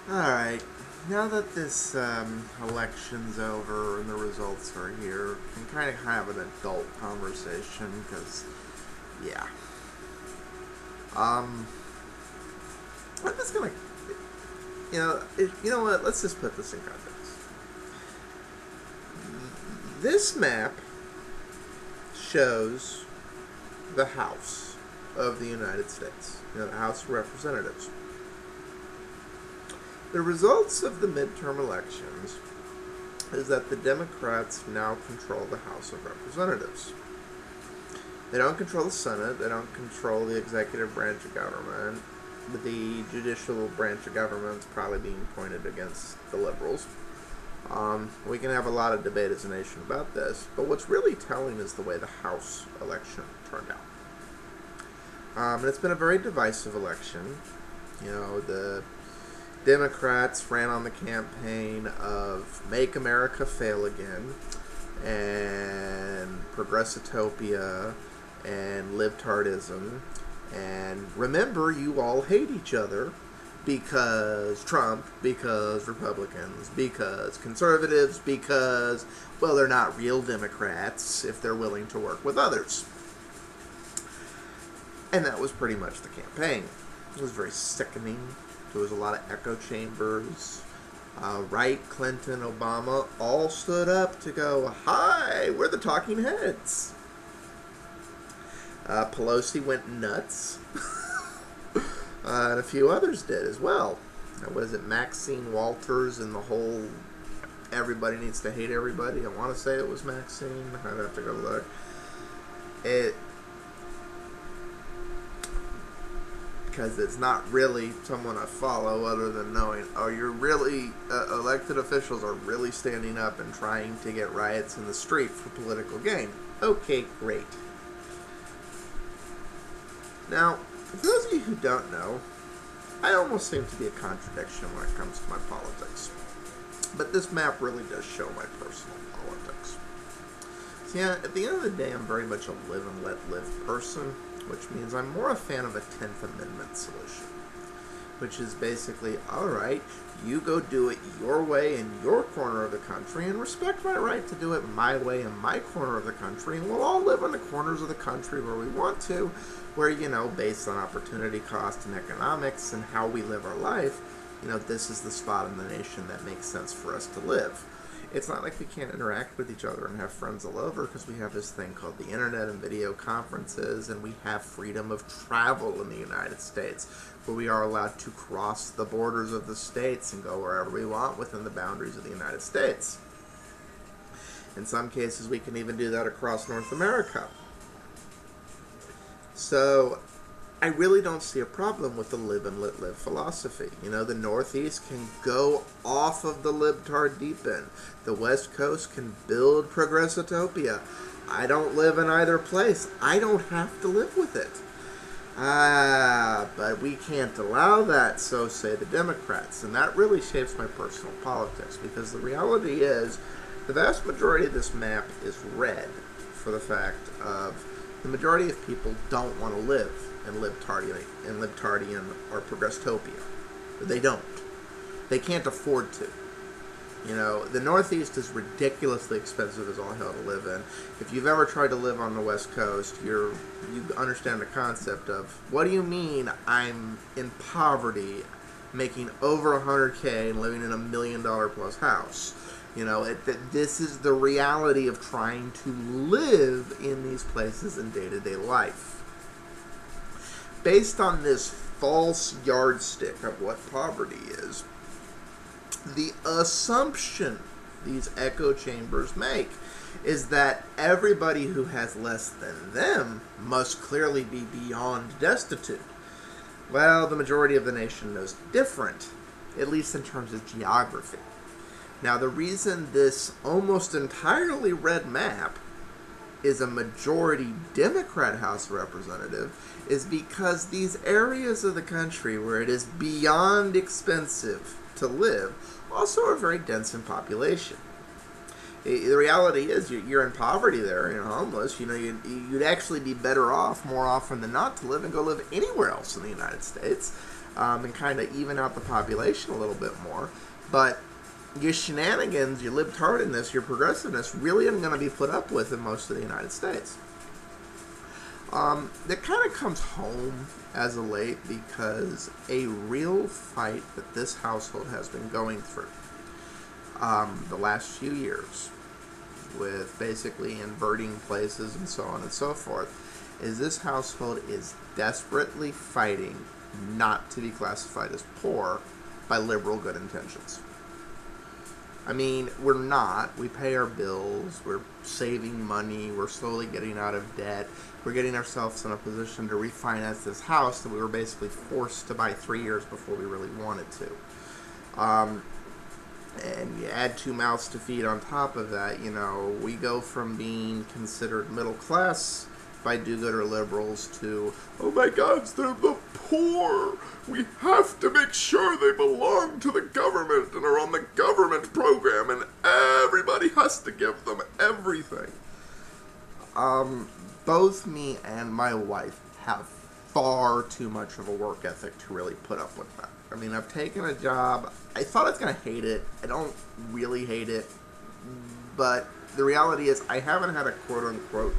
Alright, now that this election's over and the results are here, we can kind of have an adult conversation, because, yeah. Um, I'm just gonna, you know what, let's just put this in context. This map shows the House of the United States, the House of Representatives. The results of the midterm elections is that the Democrats now control the House of Representatives. They don't control the Senate, they don't control the executive branch of government. The judicial branch of government is probably being pointed against the liberals. We can have a lot of debate as a nation about this, but what's really telling is the way the House election turned out. And it's been a very divisive election. The Democrats ran on the campaign of Make America Fail Again and Progressitopia and Libtardism and remember you all hate each other because Trump, because Republicans, because conservatives, because, well, they're not real Democrats if they're willing to work with others. And that was pretty much the campaign. It was very sickening. There was a lot of echo chambers. Wright, Clinton, Obama all stood up to go, hi, we're the talking heads. Pelosi went nuts. And a few others did as well. What is it, Maxine Walters and the whole everybody needs to hate everybody? I want to say it was Maxine. I'd have to go look. Because it's not really someone I follow other than knowing, oh, you're really, elected officials are really standing up and trying to get riots in the street for political gain. Okay, great. Now, for those of you who don't know, I almost seem to be a contradiction when it comes to my politics. But this map really does show my personal politics. So yeah, at the end of the day, I'm very much a live and let live person, which means I'm more a fan of a 10th Amendment solution. Which is basically, alright, you go do it your way in your corner of the country and respect my right to do it my way in my corner of the country, and we'll all live in the corners of the country where we want to, where, based on opportunity cost and economics and how we live our life, this is the spot in the nation that makes sense for us to live. It's not like we can't interact with each other and have friends all over, because we have this thing called the internet and video conferences, and we have freedom of travel in the United States, where we are allowed to cross the borders of the states and go wherever we want within the boundaries of the United States. In some cases, we can even do that across North America. So, I really don't see a problem with the live and let live philosophy. The Northeast can go off of the libtard deep end. The West Coast can build Progressitopia. I don't live in either place. I don't have to live with it. But we can't allow that, so say the Democrats. And that really shapes my personal politics, because the reality is the vast majority of this map is red for the fact of the majority of people don't want to live in libtardian or progressitopia. They don't. They can't afford to. The Northeast is ridiculously expensive as all hell to live in. If you've ever tried to live on the West Coast, you understand the concept of, what do you mean I'm in poverty, making over $100K and living in $1 million plus house? This is the reality of trying to live in these places in day-to-day life. Based on this false yardstick of what poverty is, the assumption these echo chambers make is that everybody who has less than them must clearly be beyond destitute. Well, the majority of the nation knows different, at least in terms of geography. Now, the reason this almost entirely red map is a majority Democrat House of Representative is because these areas of the country where it is beyond expensive to live also are very dense in population. The reality is you're in poverty there, you're homeless. You'd actually be better off more often than not to live and go live anywhere else in the United States. and kind of even out the population a little bit more. But your shenanigans, your libtardedness, your progressiveness really isn't going to be put up with in most of the United States. That kind of comes home as of late because a real fight that this household has been going through the last few years, with basically inverting places and so on and so forth, is this household is desperately fighting not to be classified as poor by liberal good intentions. I mean, we're not. We pay our bills. We're saving money. We're slowly getting out of debt. We're getting ourselves in a position to refinance this house that we were basically forced to buy 3 years before we really wanted to. And you add 2 mouths to feed on top of that, we go from being considered middle class by do-gooder liberals to, oh my God, they're the poor. We have to make sure they belong to the government and are on the government program, and everybody has to give them everything. Both me and my wife have far too much of a work ethic to really put up with that. I mean, I've taken a job. I thought I was going to hate it. I don't really hate it. But the reality is I haven't had a quote-unquote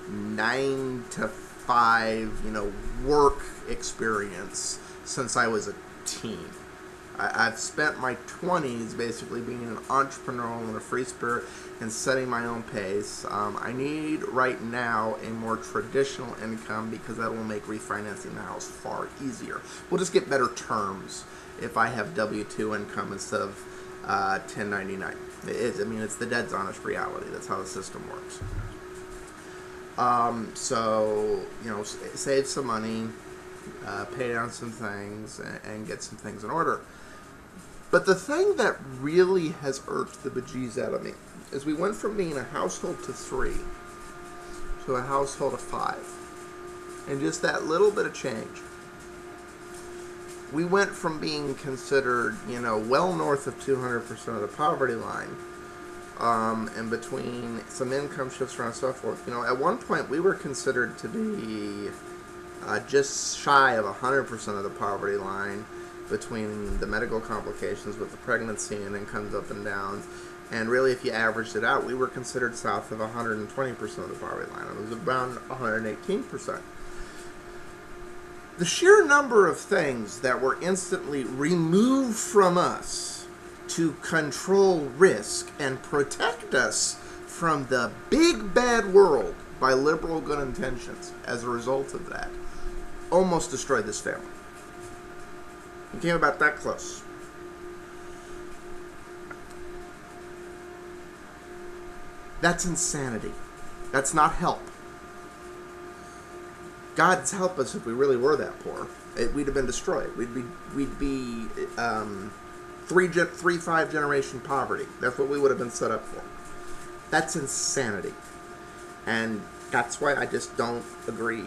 9 to 5, work experience since I was a teen. I've spent my 20s basically being an entrepreneur and a free spirit and setting my own pace. I need right now a more traditional income because that will make refinancing the house far easier. We'll just get better terms if I have W-2 income instead of 1099. It's the dead's honest reality. That's how the system works. Save some money, pay down some things, and get some things in order. But the thing that really has irked the bejeez out of me is we went from being a household to 3 to a household of 5. And just that little bit of change. We went from being considered, well north of 200% of the poverty line, and between some income shifts around and so forth. At one point we were considered to be just shy of 100% of the poverty line between the medical complications with the pregnancy and incomes up and downs. And really, if you averaged it out, we were considered south of 120% of the poverty line. It was around 118%. The sheer number of things that were instantly removed from us to control risk and protect us from the big bad world by liberal good intentions as a result of that almost destroyed this family. It came about that close. That's insanity. That's not help. God's help us if we really were that poor. We'd have been destroyed. We'd be 3-5 generation poverty. That's what we would have been set up for. That's insanity. And that's why I just don't agree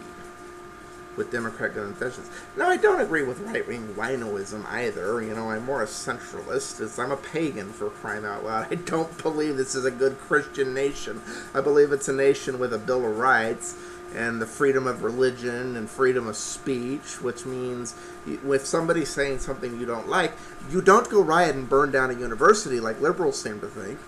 with Democrat good intentions. No, I don't agree with right-wing winoism either. I'm more a centralist. I'm a pagan, for crying out loud. I don't believe this is a good Christian nation. I believe it's a nation with a Bill of Rights and the freedom of religion and freedom of speech, which means if somebody's saying something you don't like, you don't go riot and burn down a university like liberals seem to think,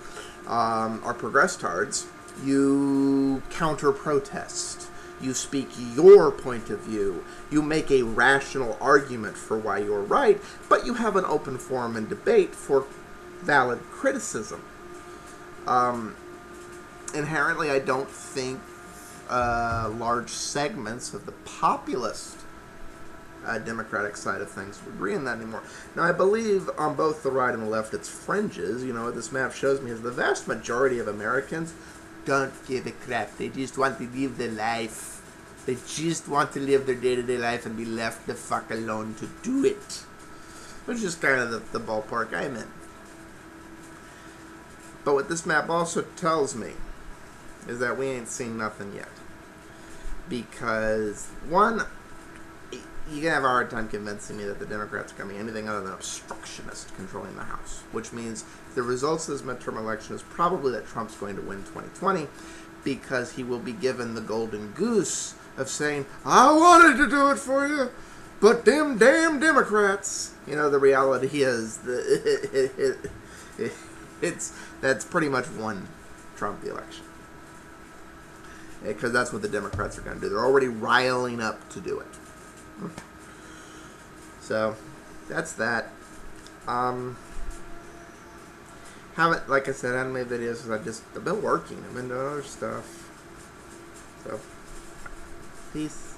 or progress-tards. You counter-protest. You speak your point of view. You make a rational argument for why you're right, but you have an open forum and debate for valid criticism. Inherently, I don't think large segments of the populist Democratic side of things would agree on that anymore. Now, I believe on both the right and the left, it's fringes. What this map shows me is the vast majority of Americans don't give a crap. They just want to live their life. They just want to live their day-to-day life and be left the fuck alone to do it. Which is kind of the ballpark I'm in. But what this map also tells me is that we ain't seen nothing yet. Because, one, you can have a hard time convincing me that the Democrats are going to be anything other than obstructionist controlling the House. Which means the results of this midterm election is probably that Trump's going to win 2020 because he will be given the golden goose of saying, I wanted to do it for you. But them damn Democrats, you know, the reality is that's pretty much won Trump the election. Because that's what the Democrats are going to do. They're already riling up to do it. So, that's that. Haven't, like I said, I haven't made videos because I've been working. I've been doing other stuff. So, peace.